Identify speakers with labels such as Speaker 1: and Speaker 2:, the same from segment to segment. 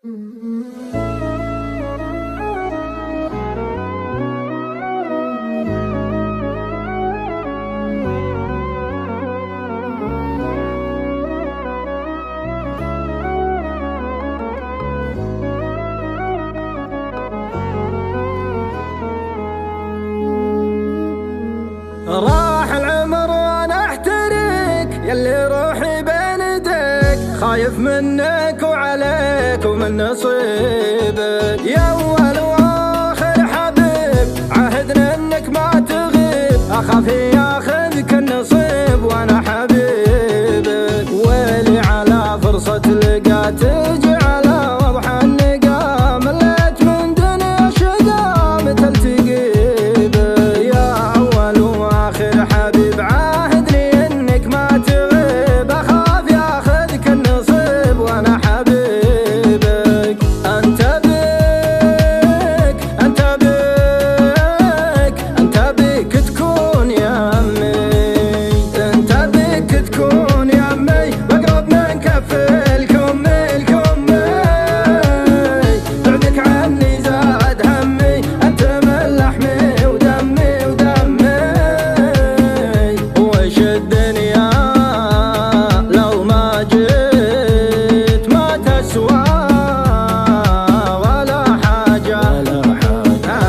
Speaker 1: راح العمر وانا احترق، يلي روحي بين يديك، خايف منك وعليك ومن نصيبك. يا اول واخر حبيب عهدنا انك ما تغيب، اخاف ياخذك النصيب وانا حبيبك. ويلي على فرصة لقا تجي على وضح النقا، مليت من دنيا شقا مثل تقيبك. يا اول واخر حبيب عاهدني انك ما تغيب، اخاف ياخذك النصيب وانا حبيبك. انت بيك انت بيك انت بيك تكون يمي، انت بيك تكون يمي، واقرب من كف الكمي الكمي. بعدك عني زاد همي، انت من لحمي ودمي ودمي. وش الدنيا لو ما جيت ما تسوى ولا حاجة،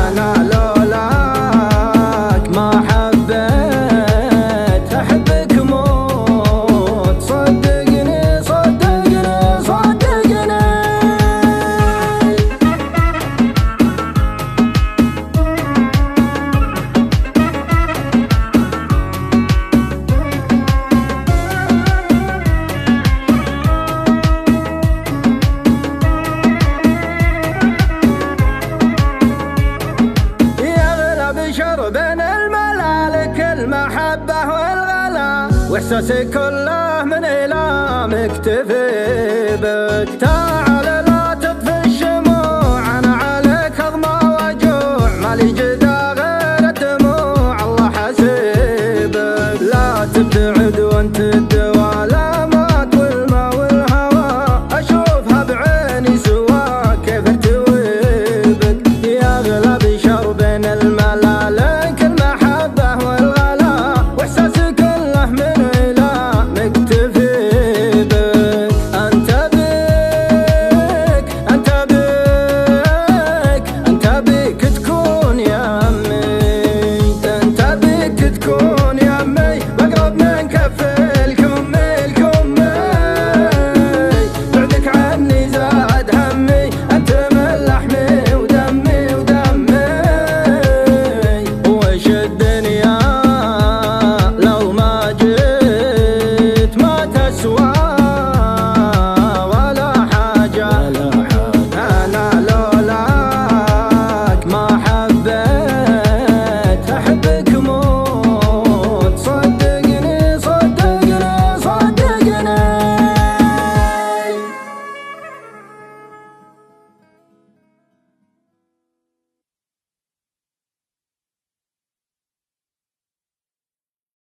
Speaker 1: أنا لولاك ما حبيت، أحبك موت، صدقني صدقني صدقني. يغلى بشر بين الملالك المحبة والغلا، واحساسي كله من إلامك تفي بك.